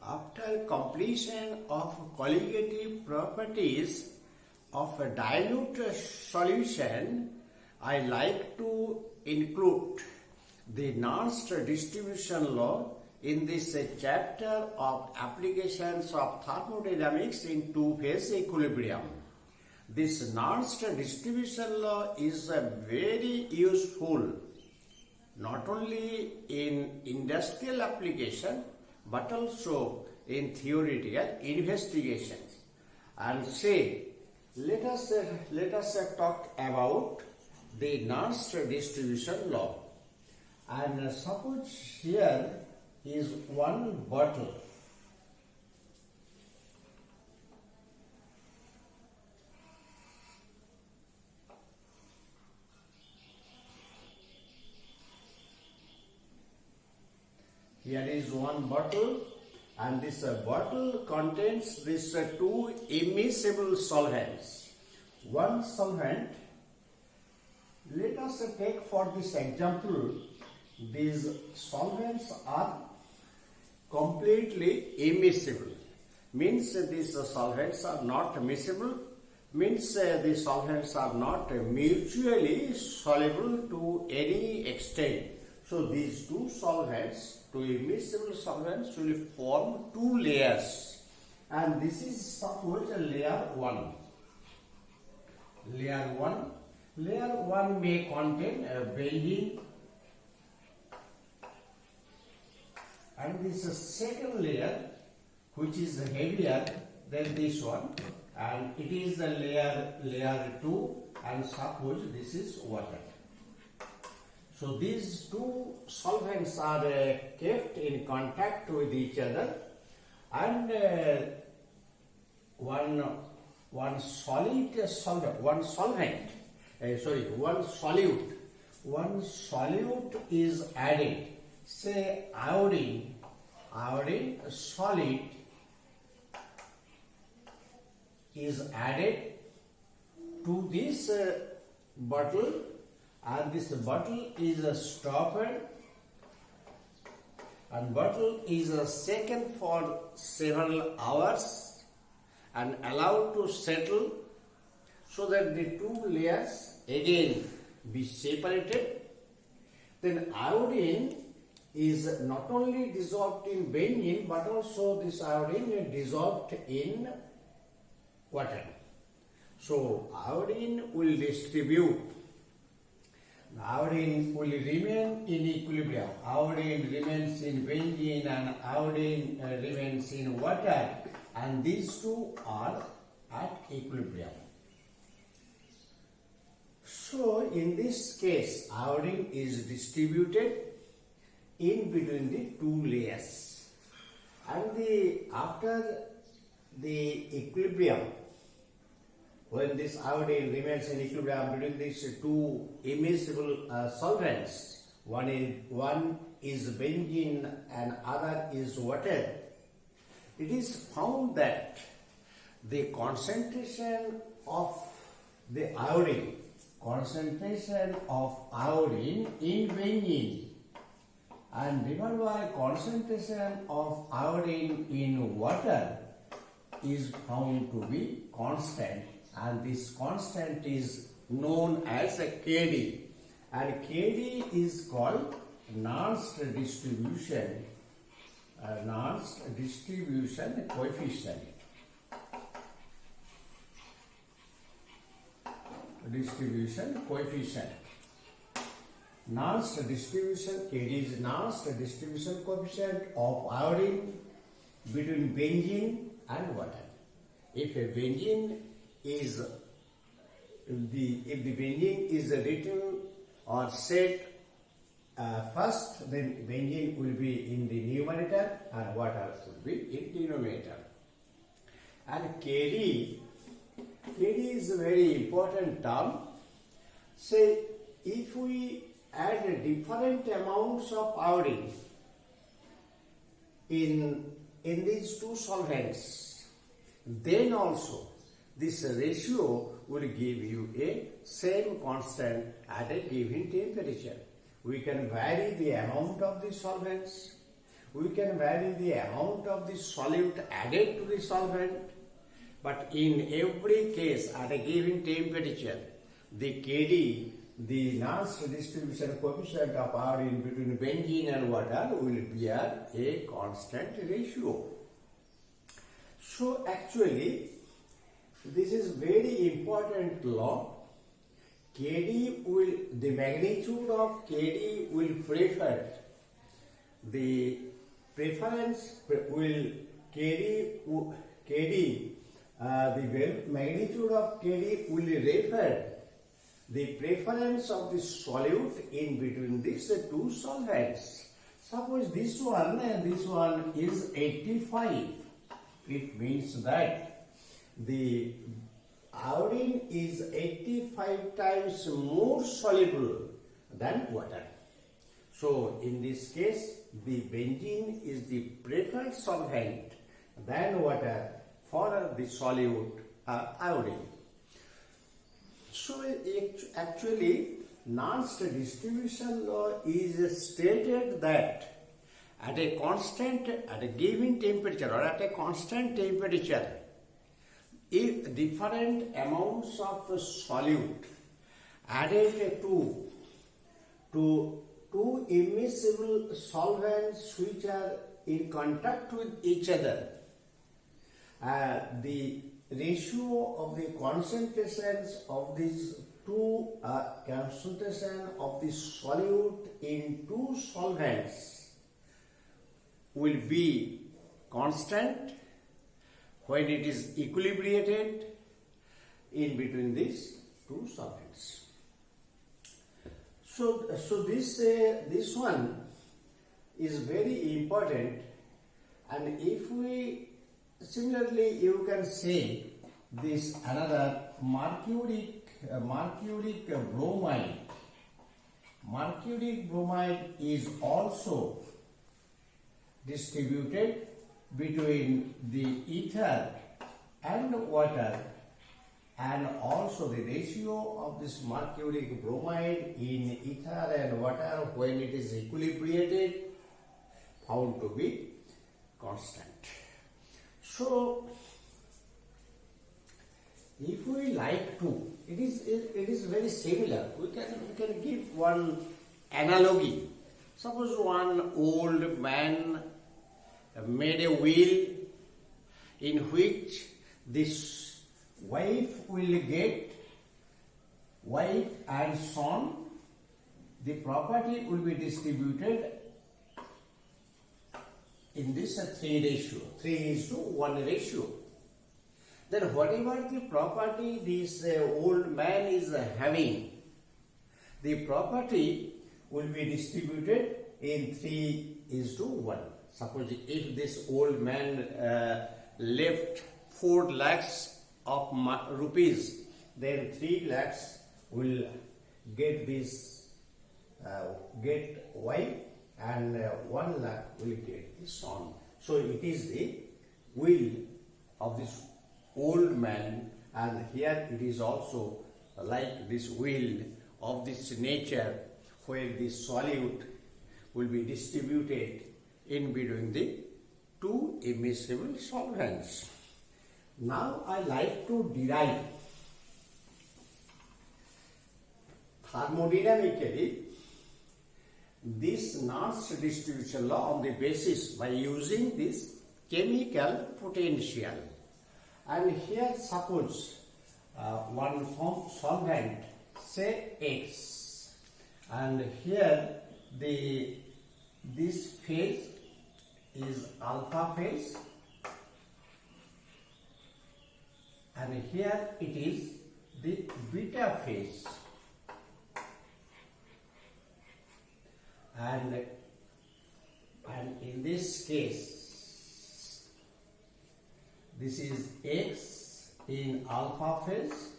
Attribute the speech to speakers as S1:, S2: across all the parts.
S1: After completion of colligative properties of a dilute solution, I like to include the Nernst distribution law in this chapter of applications of thermodynamics in two-phase equilibrium. This Nernst distribution law is very useful not only in industrial application but also in theoretical investigations. And let us talk about the Nernst distribution law. And suppose here is one bottle. Here is one bottle, and this bottle contains these two immiscible solvents. One solvent, let us take for this example, these solvents are completely immiscible. Means these solvents are not miscible, means the solvents are not mutually soluble to any extent. So these two solvents, two immiscible solvents, will form two layers, and this is suppose layer 1. Layer 1 may contain benzene, and this second layer, which is heavier than this one, and it is the layer 2, and suppose this is water. So these two solvents are kept in contact with each other, and one solute is added. Say iodine solute is added to this bottle, and this bottle is stopped, and bottle is shaken for several hours and allowed to settle so that the two layers again be separated. Then iodine is not only dissolved in benzene but also this iodine is dissolved in water. So iodine will distribute. Iodine will remain in equilibrium. Iodine remains in benzene and iodine remains in water, and these two are at equilibrium. So in this case, iodine is distributed in between the two layers, and after the equilibrium, when this iodine remains in equilibrium between these two immiscible solvents, one is benzene and other is water, it is found that the concentration of the iodine in benzene and divided by concentration of iodine in water is found to be constant, and this constant is known as a Kd, and Kd is called Nernst distribution coefficient. Nernst distribution, Kd is Nernst distribution coefficient of iodine between benzene and water. If the benzene is written or set first, then benzene will be in the numerator and water will be in denominator. And Kd is a very important term. Say if we add different amounts of iodine in these two solvents, then also this ratio will give you a same constant at a given temperature. We can vary the amount of the solvents, we can vary the amount of the solute added to the solvent. But in every case, at a given temperature, the Kd, the Nernst distribution coefficient of iodine between benzene and water will bear a constant ratio. So actually, this is very important law. The magnitude of Kd will prefer, the magnitude of Kd will refer the preference of the solute in between these two solvents. Suppose this one and this one is 85. It means that the iodine is 85 times more soluble than water. So in this case, the benzene is the preferred solvent than water for the solute iodine. So actually, Nernst distribution law is stated that at a given temperature or at a constant temperature, if different amounts of solute added to two immiscible solvents which are in contact with each other, the ratio of the concentrations of these two concentration of the solute in two solvents will be constant when it is equilibrated in between these two solvents. So this one is very important, and if we similarly you can say this another mercuric bromide. Mercuric bromide is also distributed between the ether and water, and also the ratio of this mercuric bromide in ether and water when it is equilibrated found to be constant. So if we like to, it is very similar. We can give one analogy. Suppose one old man made a will in which this wife and son, the property will be distributed in this 3:1 ratio. Then whatever the property this old man is having, the property will be distributed in 3:1. Suppose if this old man left 4 lakhs of rupees, then 3 lakhs will get this get wife, and 1 lakh will get the son. So it is the will of this old man, and here it is also like this will of this nature where the solute will be distributed in between the two immiscible solvents. Now I like to derive thermodynamically this Nernst distribution law on the basis by using this chemical potential. And here suppose one solvent, say X, and here this phase is alpha phase, and here it is the beta phase, and in this case this is X in alpha phase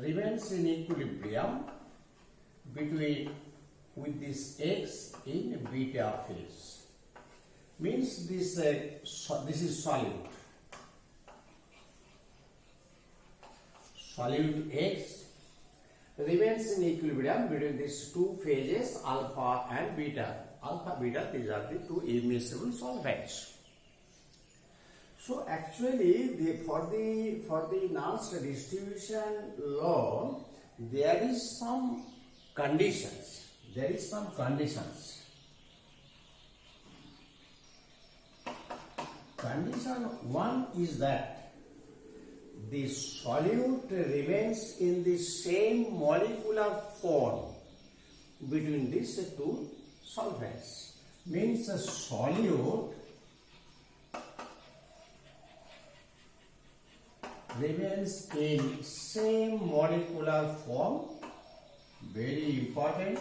S1: remains in equilibrium with this X in beta phase. Means this is solute. Solute X remains in equilibrium between these two phases alpha and beta. alpha, beta, these are the two immiscible solvents. So actually, for the Nernst distribution law, there is some conditions. Condition one is that the solute remains in the same molecular form between these two solvents. Means a solute remains in same molecular form, very important,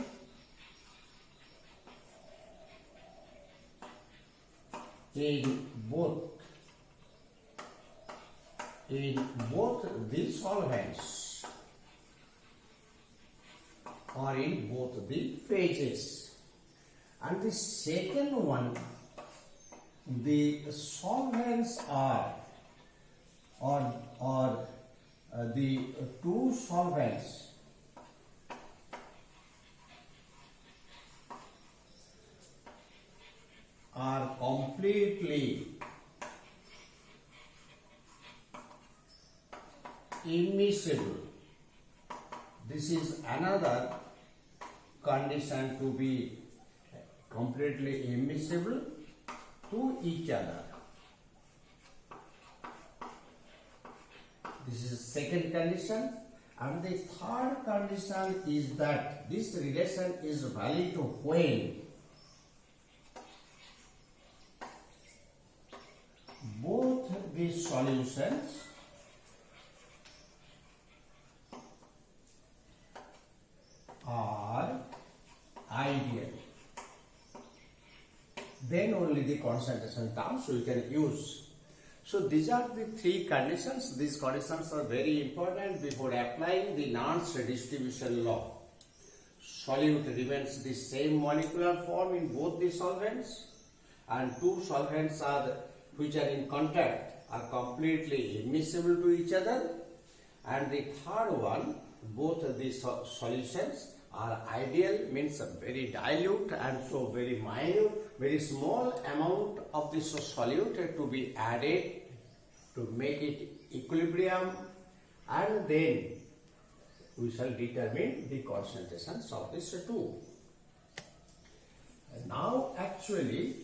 S1: in both the solvents or in both the phases. And the second one, the solvents are the two solvents are completely immiscible. This is another condition to be completely immiscible to each other. This is second condition. And the third condition is that this relation is valid when both the solutions are ideal. Then only the concentration terms we can use. So these are the three conditions. These conditions are very important before applying the Nernst distribution law. Solute remains the same molecular form in both the solvents, and two solvents which are in contact are completely immiscible to each other. And the third one, both the solutions are ideal, means very dilute, and so very minute, very small amount of this solute to be added to make it equilibrium, and then we shall determine the concentrations of these two. And now actually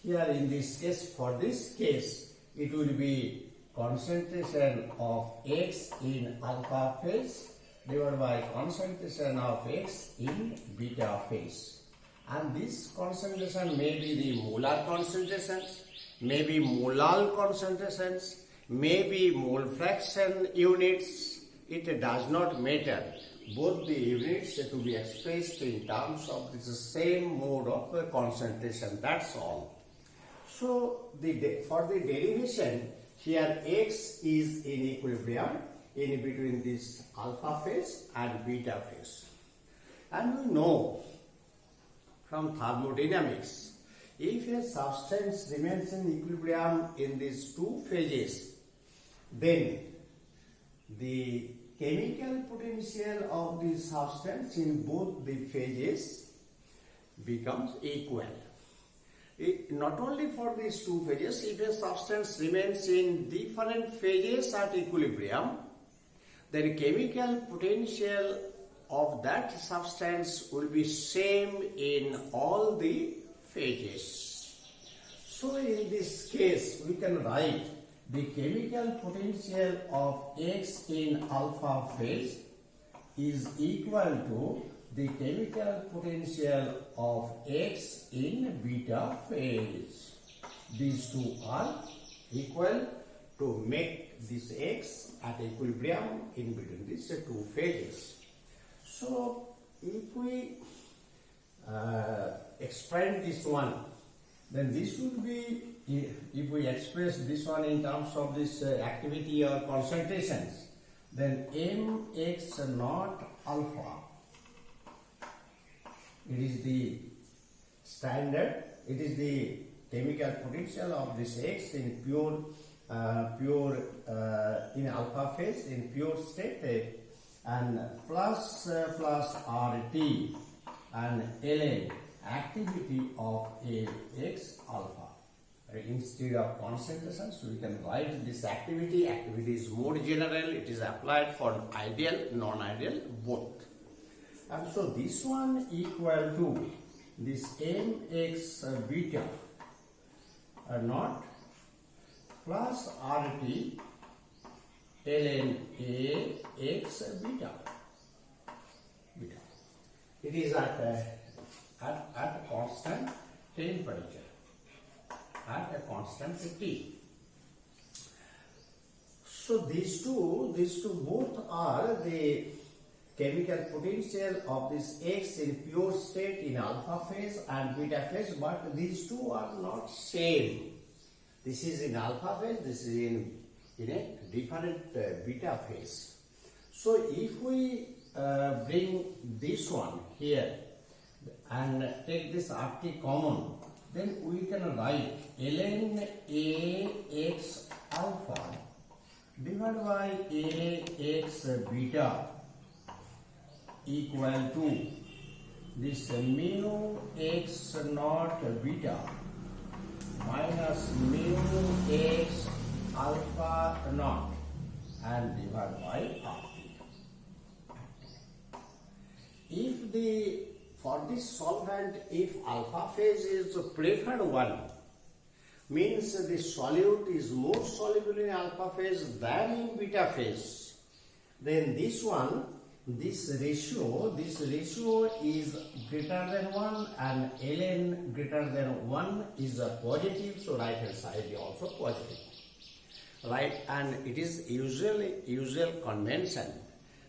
S1: here in this case, for this case, it will be concentration of X in alpha phase divided by concentration of X in beta phase. And this concentration may be the molar concentrations, may be molal concentrations, may be mole fraction units. It does not matter. Both the units are to be expressed in terms of the same mode of concentration. That's all. So for the derivation, here X is in equilibrium in between this alpha phase and beta phase. And we know from thermodynamics, if a substance remains in equilibrium in these two phases, then the chemical potential of the substance in both the phases becomes equal. Not only for these two phases, if a substance remains in different phases at equilibrium, then chemical potential of that substance will be same in all the phases. So in this case, we can write the chemical potential of X in alpha phase is equal to the chemical potential of X in beta phase. These two are equal to make this X at equilibrium in between these two phases. So if we expand this one, then this would be, if we express this one in terms of this activity or concentrations, then mx naught alpha, it is the standard, it is the chemical potential of this X in in alpha phase, in pure state, and plus RT and ln activity of Ax alpha. Instead of concentration, so we can write this activity. Activity is more general. It is applied for ideal, non-ideal, both. And so this one equal to this mx beta naught plus RT ln Ax beta. It is at constant temperature, at a constant T. So these two both are the chemical potential of this X in pure state in alpha phase and beta phase, but these two are not same. This is in alpha phase, this is in a different beta phase. So if we bring this one here and take this RT common, then we can write ln Ax alpha divided by Ax beta equal to this mu x naught beta minus mu x alpha naught and divided by RT. For this solvent, if alpha phase is the preferred one, means the solute is more soluble in alpha phase than in beta phase, then this ratio is greater than 1 and ln greater than 1 is a positive, so right hand side is also positive. Right, and it is usual convention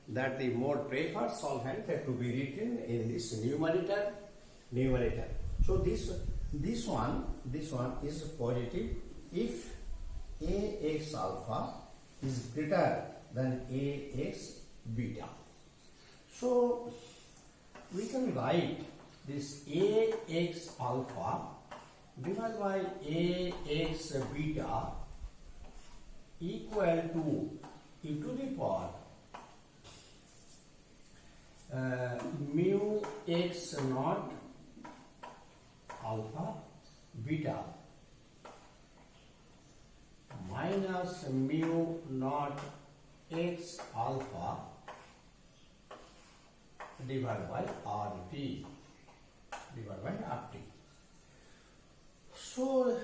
S1: that the more preferred solvent have to be written in this numerator. So this one is positive if Ax alpha is greater than Ax beta. So we can write this Ax alpha divided by Ax beta equal to e to the power mu x naught alpha beta minus mu naught x alpha divided by RT. So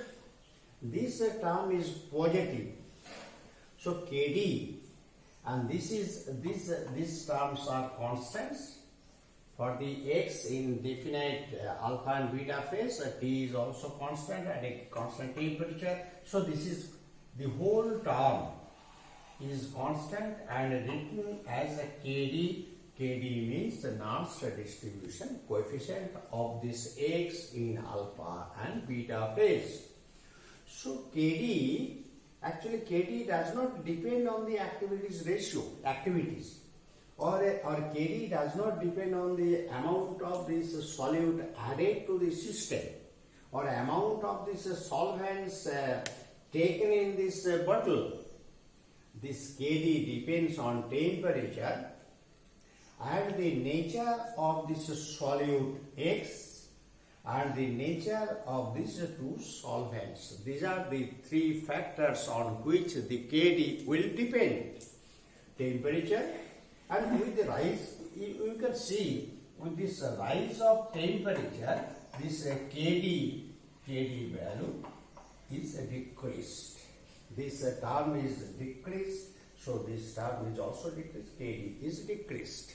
S1: this term is positive. So Kd and these terms are constants for the X in definite alpha and beta phase. T is also constant at a constant temperature. So this is the whole term is constant and written as a Kd. Kd means the Nernst distribution coefficient of this X in alpha and beta phase. So Kd does not depend on the activities or Kd does not depend on the amount of this solute added to the system or amount of this solvents taken in this bottle. This Kd depends on temperature and the nature of this solute X and the nature of these two solvents. These are the three factors on which the Kd will depend. Temperature, and with the rise, you can see with this rise of temperature, this Kd value is decreased. This term is decreased, so this term is also decreased. Kd is decreased.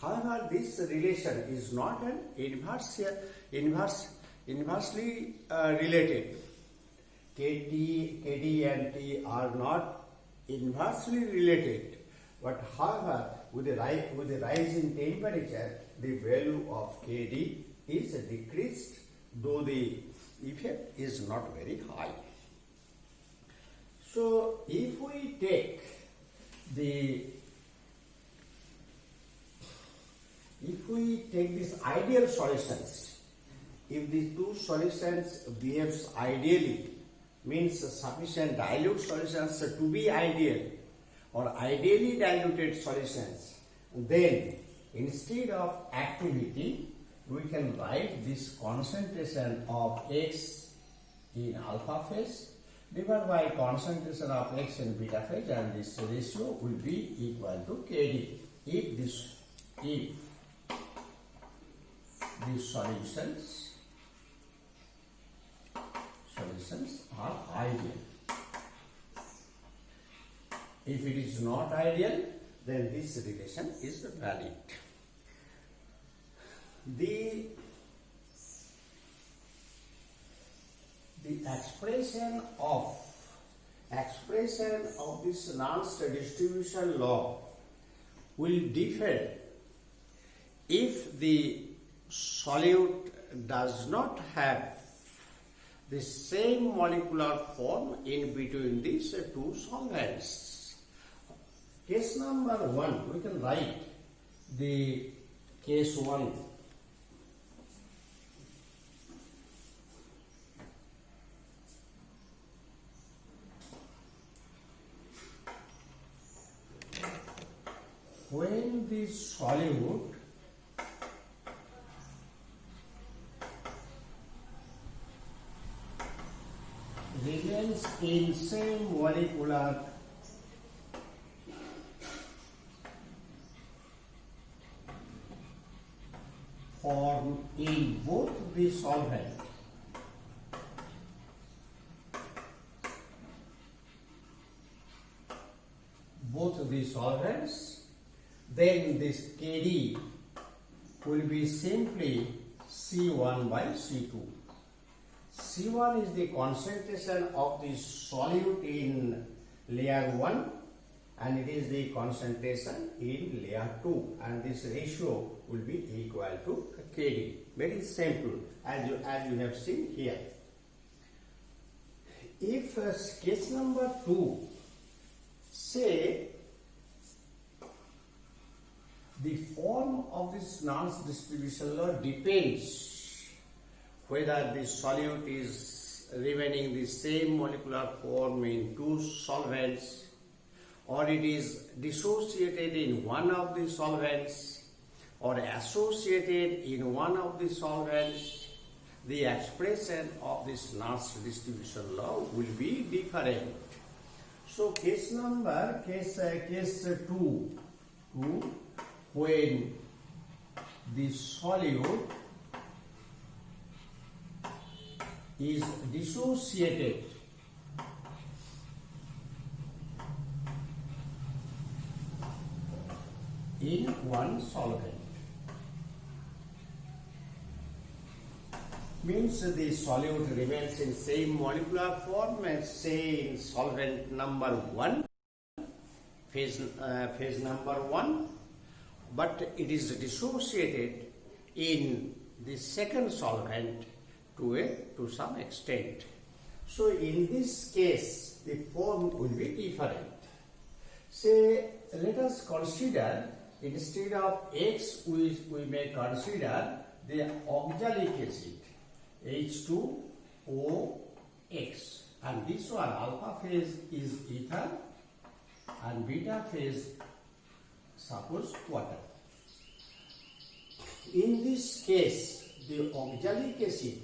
S1: However, this relation is not an inversely related. Kd and T are not inversely related. But however, with the rise in temperature, the value of Kd is decreased, though the effect is not very high. So, if we take these ideal solutions, if the two solutions behaves ideally, means sufficient dilute solutions to be ideal or ideally diluted solutions, Then instead of activity, we can write this concentration of X in alpha phase divided by concentration of X in beta phase, and this ratio will be equal to Kd if these solutions are ideal. If it is not ideal, then this relation is valid. The expression of this Nernst distribution law will differ if the solute does not have the same molecular form in between these two solvents. Case number 1, we can write the case 1. When the solute remains in same molecular form in both the solvent, then this Kd will be simply C1 by C2. C1 is the concentration of the solute in layer 1 and it is the concentration in layer 2, and this ratio will be equal to Kd. Very simple, as you have seen here. If case number 2, say the form of this Nernst distribution law depends whether the solute is remaining the same molecular form in two solvents or it is dissociated in one of the solvents or associated in one of the solvents. The expression of this Nernst distribution law will be different. So case 2, when the solute is dissociated in one solvent, means the solute remains in same molecular form as say in solvent number 1, phase number 1, but it is dissociated in the second solvent to some extent. So in this case, the form will be different. Say, let us consider instead of X, we may consider the oxalic acid H2OX, and this one alpha phase is ether and beta phase suppose water. In this case, the oxalic acid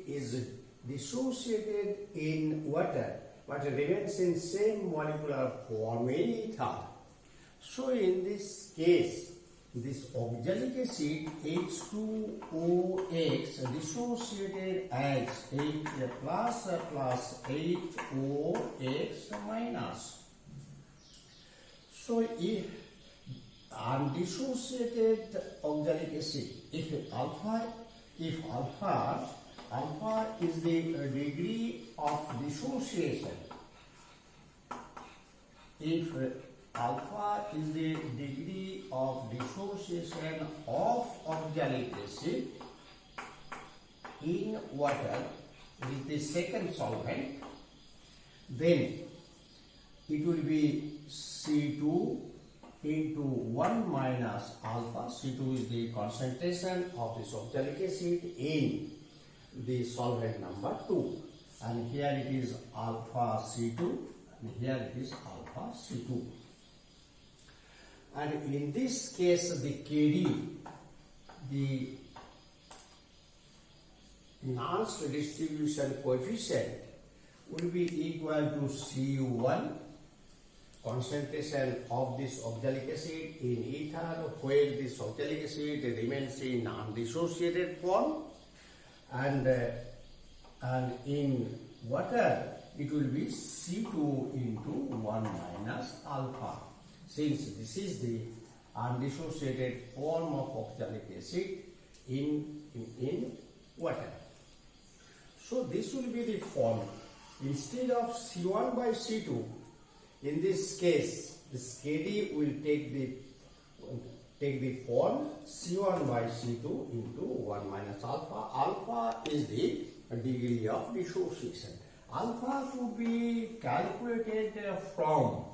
S1: is dissociated in water but remains in same molecular form in ether. So in this case, this oxalic acid H2OX dissociated as H plus HOX minus. So if undissociated oxalic acid, if alpha is the degree of dissociation, if alpha is the degree of dissociation of oxalic acid in water, with the second solvent, then it will be C2 into 1 minus alpha. C2 is the concentration of this oxalic acid in the solvent number 2, and here it is alpha C2 and here it is alpha C2. And in this case the KD, the Nernst distribution coefficient, will be equal to Cu1, concentration of this oxalic acid in ether, where this oxalic acid remains in non-dissociated form, and in water it will be C2 into 1 minus alpha, since this is the undissociated form of oxalic acid in water. So this will be the form. Instead of C1 by C2, in this case, this KD will take the form C1 by C2 into 1 minus alpha. Alpha is the degree of dissociation. Alpha could be calculated from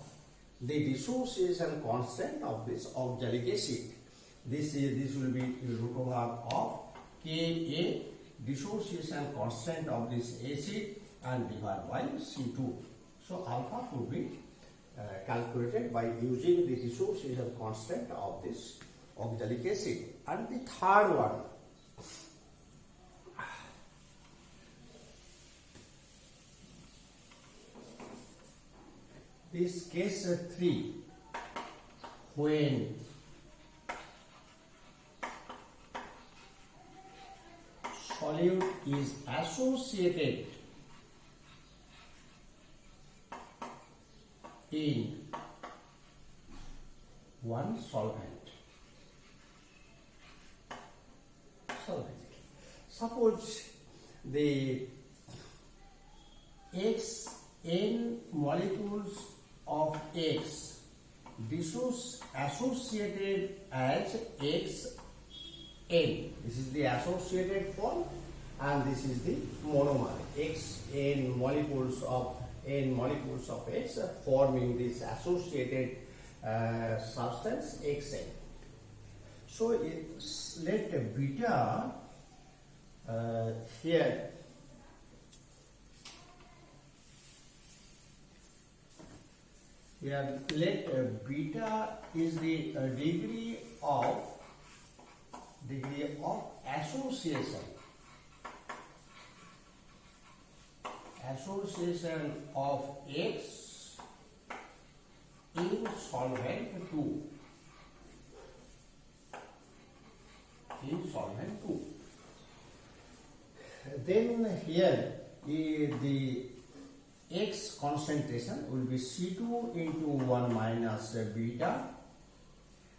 S1: the dissociation constant of this oxalic acid. This will be root over of Ka, dissociation constant of this acid, and divided by C2. So alpha could be calculated by using the dissociation constant of this oxalic acid. And the third one, this case 3, when solute is associated in one solvent. Suppose the n molecules of X associated as Xn. This is the associated form, and this is the monomer. Xn molecules of X forming this associated substance Xn. So let beta here let beta is the degree of association of X in solvent 2. Then here the X concentration will be C2 into 1 minus beta,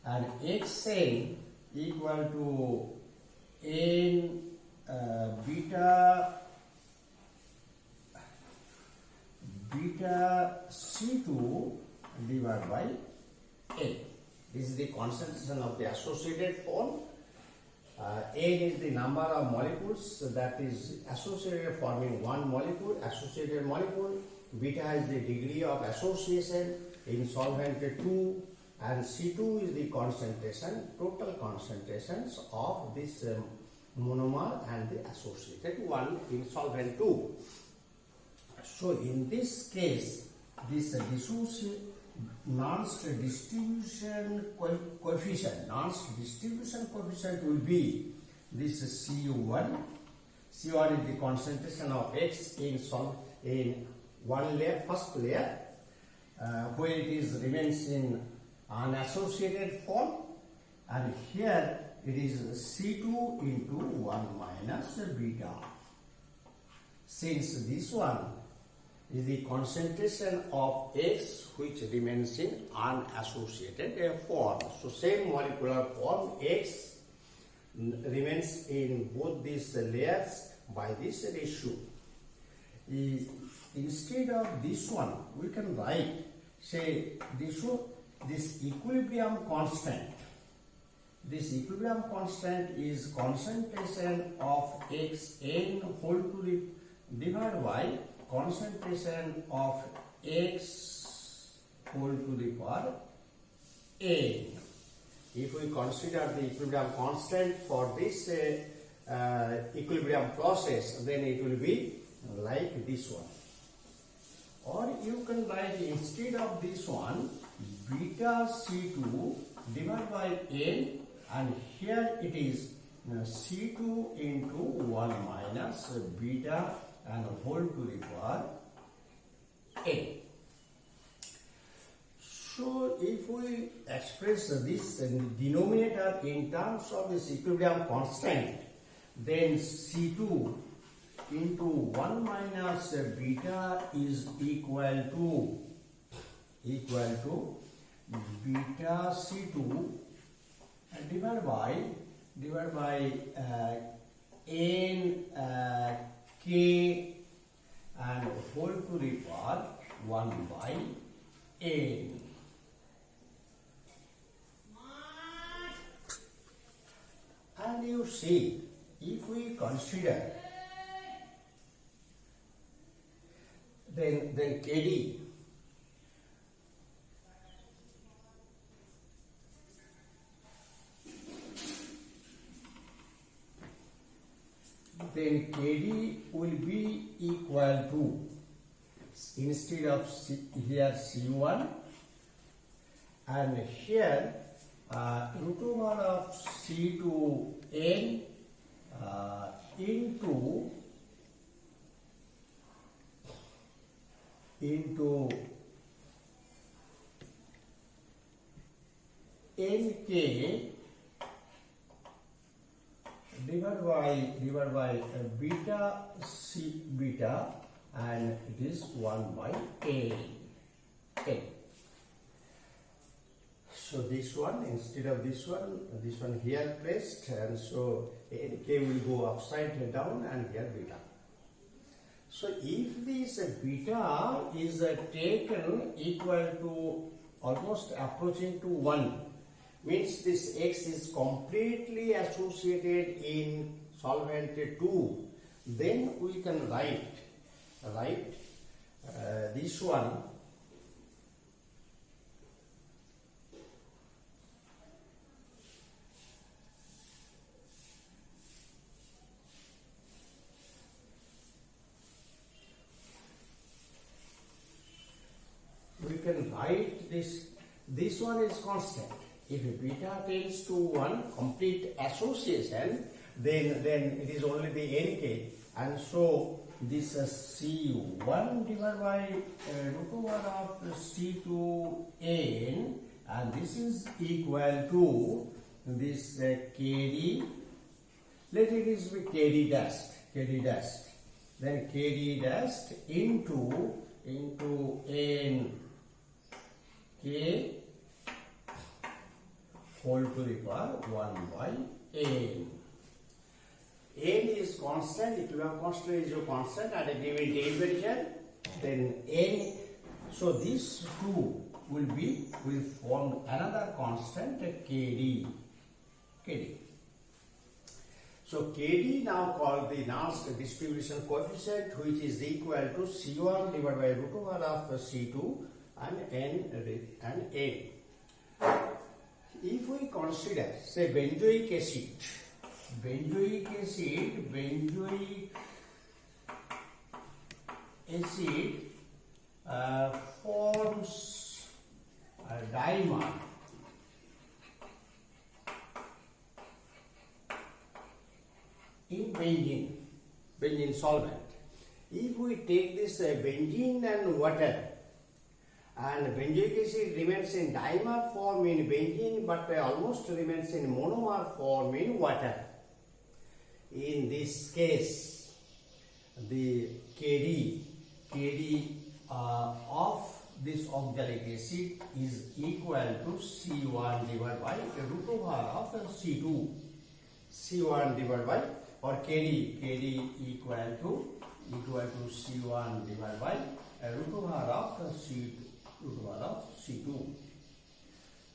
S1: and Xn equal to n beta C2 divided by n. This is the concentration of the associated form. N is the number of molecules that is associated, forming one molecule, associated molecule. Beta is the degree of association in solvent 2, and C2 is the concentration, total concentrations of this monomer and the associated one in solvent 2. So in this case, this Nernst distribution coefficient will be this Cu1. Cu1 is the concentration of X in one layer, first layer, where it remains in unassociated form, and here it is C2 into 1 minus beta. Since this one is the concentration of X which remains in unassociated form. So same molecular form X remains in both these layers by this ratio. Instead of this one, we can write, say, this equilibrium constant. This equilibrium constant is concentration of Xn whole to the divided by concentration of X whole to the power n. If we consider the equilibrium constant for this equilibrium process, then it will be like this one. Or you can write instead of this one beta C2 divided by N, and here it is C2 into 1 minus beta and whole to the power N. So if we express this denominator in terms of this equilibrium constant, then C2 into 1 minus beta is equal to beta C2 divided by N K and whole to the power 1 by N. And you see, if we consider then KD, then KD will be equal to, instead of here C1 and here root over of C2N into NK divided by beta C beta, and it is 1 by N. So this one, instead of this one here placed, and so NK will go upside down and here beta. So if this beta is taken equal to almost approaching to 1, means this X is completely associated in solvent 2, then we can write this one this one is constant. If beta tends to 1 complete association, then it is only the NK, and so this C1 divided by root over of C2N, and this is equal to this KD. Let it is be KD dash, then KD dash into N K whole to the power 1 by N. N is constant, equilibrium constant is a constant at a given temperature, then N, so these two will form another constant KD. So KD now called the Nernst distribution coefficient, which is equal to C1 divided by root over of C2 and N. If we consider, say, benzoic acid forms a dimer in benzene solvent. If we take this benzene and water, and benzoic acid remains in dimer form in benzene, but almost remains in monomer form in water. In this case, the KD of this oxalic acid is equal to C1 divided by root over of C2. C1 divided by, or KD equal to C1 divided by root over of C2.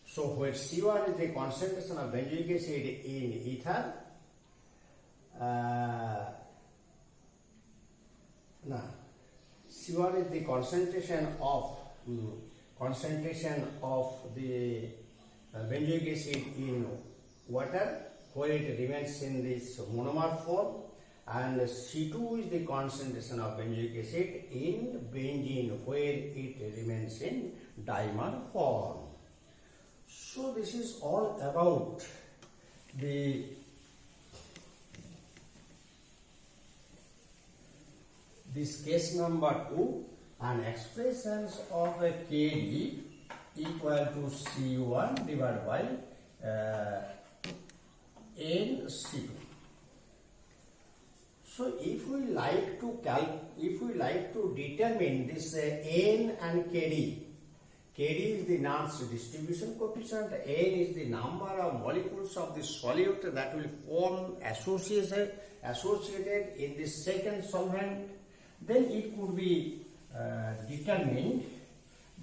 S1: So where C1 is the concentration of benzoic acid in ether, C1 is the concentration of the benzoic acid in water, where it remains in this monomer form, and C2 is the concentration of benzoic acid in benzene where it remains in dimer form. So this is all about this case number 2, and expressions of a Kd equal to C1 divided by NC2. So if we like to determine this N and Kd, Kd is the Nernst distribution coefficient, N is the number of molecules of the solute that will form associated in the second solvent, then it could be determined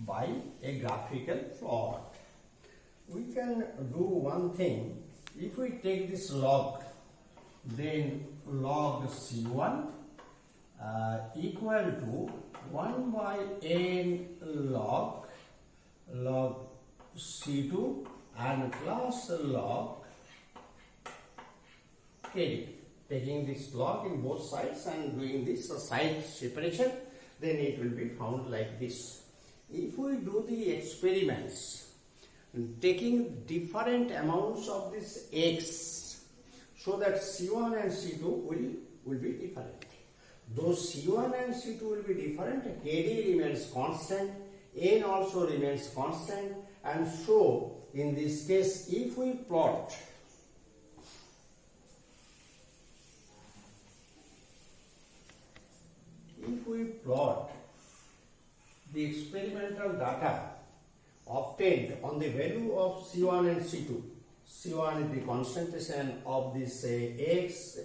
S1: by a graphical plot. We can do one thing. If we take this log, then log C1 equal to 1 by n log C2 and plus log Kd. Taking this log in both sides and doing this side separation, then it will be found like this. If we do the experiments taking different amounts of this X, so that C1 and C2 will be different. Though C1 and C2 will be different, Kd remains constant, N also remains constant, and so in this case, if we plot the experimental data obtained on the value of C1 and C2. C1 is the concentration of this X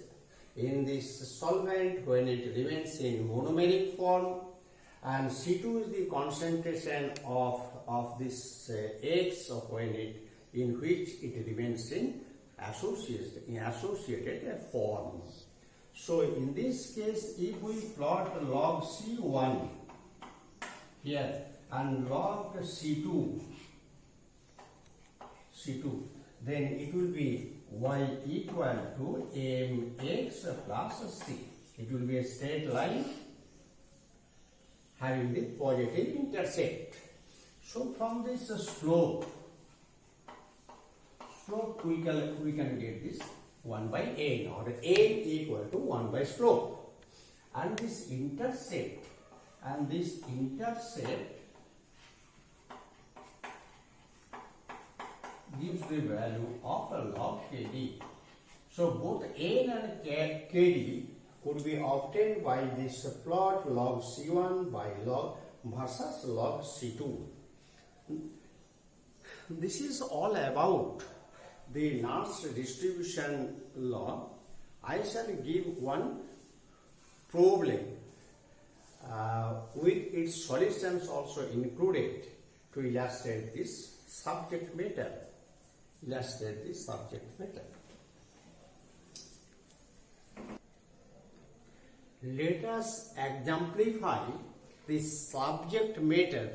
S1: in this solvent when it remains in monomeric form, and C2 is the concentration of this X in which it remains in associated form. So in this case, if we plot log C1 here and log C2, then it will be y equal to mx plus c. It will be a straight line having the positive intercept. So from this slope we can get this 1 by n, or n equal to 1 by slope, and this intercept gives the value of a log Kd. So both N and Kd could be obtained by this plot log C1 by log versus log C2. This is all about the Nernst distribution law. I shall give one problem with its solutions also included to illustrate this subject matter. Let us exemplify this subject matter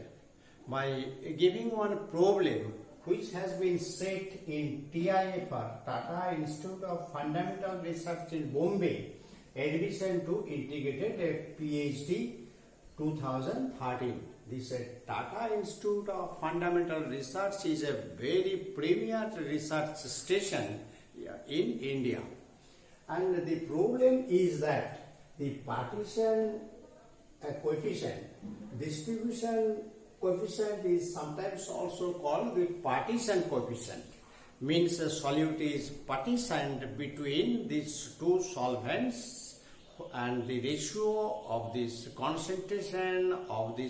S1: by giving one problem which has been set in TIFR, Tata Institute of Fundamental Research in Bombay, admission to integrated PhD 2013. This Tata Institute of Fundamental Research is a very premier research station in India. And the problem is that the partition coefficient, distribution coefficient is sometimes also called the partition coefficient. Means a solute is partitioned between these two solvents, and the ratio of this concentration of the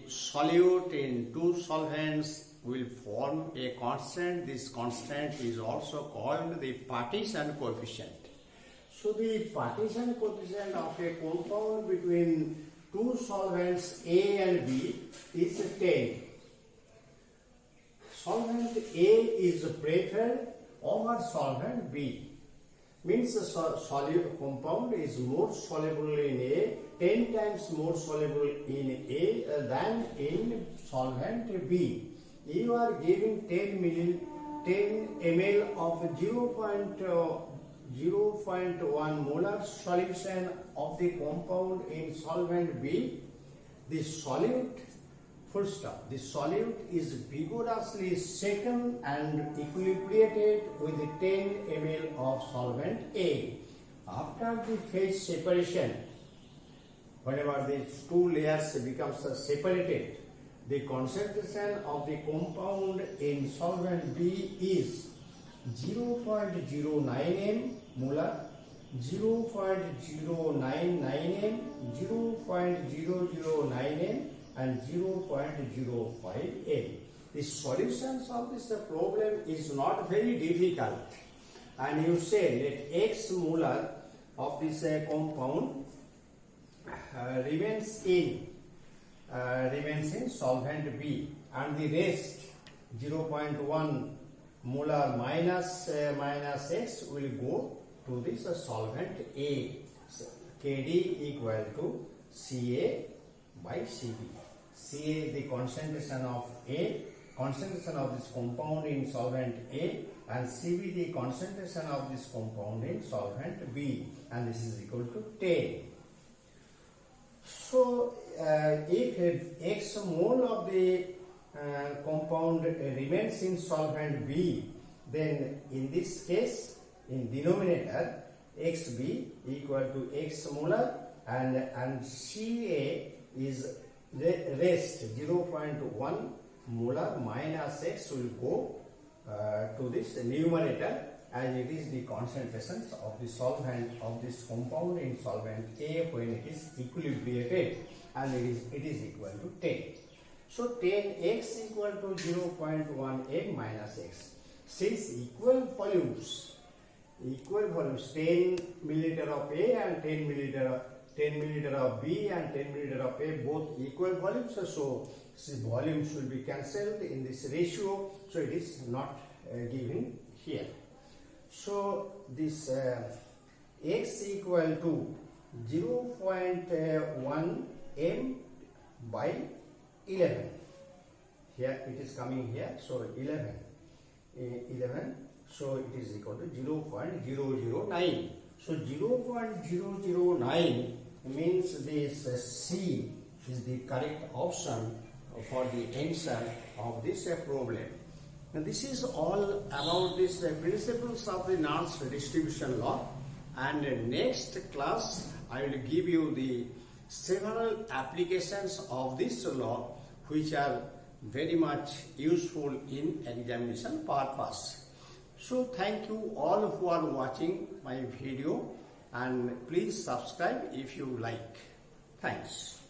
S1: solute in two solvents will form a constant. This constant is also called the partition coefficient. So the partition coefficient of a compound between two solvents A and B is 10. Solvent A is preferred over solvent B. Means the solute compound is more soluble in A, 10 times more soluble in A than in solvent B. You are giving 10 10 ml of 0.1 molar solution of the compound in solvent B. The solute, full stop, the solute is vigorously shaken and equilibrated with 10 ml of solvent A. After the phase separation, whenever these two layers becomes separated, the concentration of the compound in solvent B is 0.09 m molar, 0.099 m, 0.009 m and 0.05 m. The solutions of this problem is not very difficult, and you say let X molar of this compound remains in solvent B, and the rest 0.1 molar minus X will go to this solvent A. So, Kd equal to Ca by Cb. Ca is the concentration of A, concentration of this compound in solvent A, and Cb the concentration of this compound in solvent B, and this is equal to 10. So, if X mole of the compound remains in solvent B, then in this case, in denominator, Xb equal to X molar, and Ca is rest 0.1 molar minus X will go to this numerator, as it is the concentrations of the solvent of this compound in solvent A when it is equilibrated, and it is equal to 10. So 10x equal to 0.1 m minus x. Since equal volumes, 10 milliliter of A and 10 milliliter of B and 10 milliliter of A, both equal volumes, so volumes will be cancelled in this ratio, so it is not given here. So this x equal to 0.1 m by 11. Here it is coming here, so 11, so it is equal to 0.009. So 0.009 means this C is the correct option for the answer of this problem. Now this is all about this principles of the Nernst distribution law, and next class I will give you the several applications of this law which are very much useful in examination purpose. So thank you all who are watching my video, and please subscribe if you like. Thanks.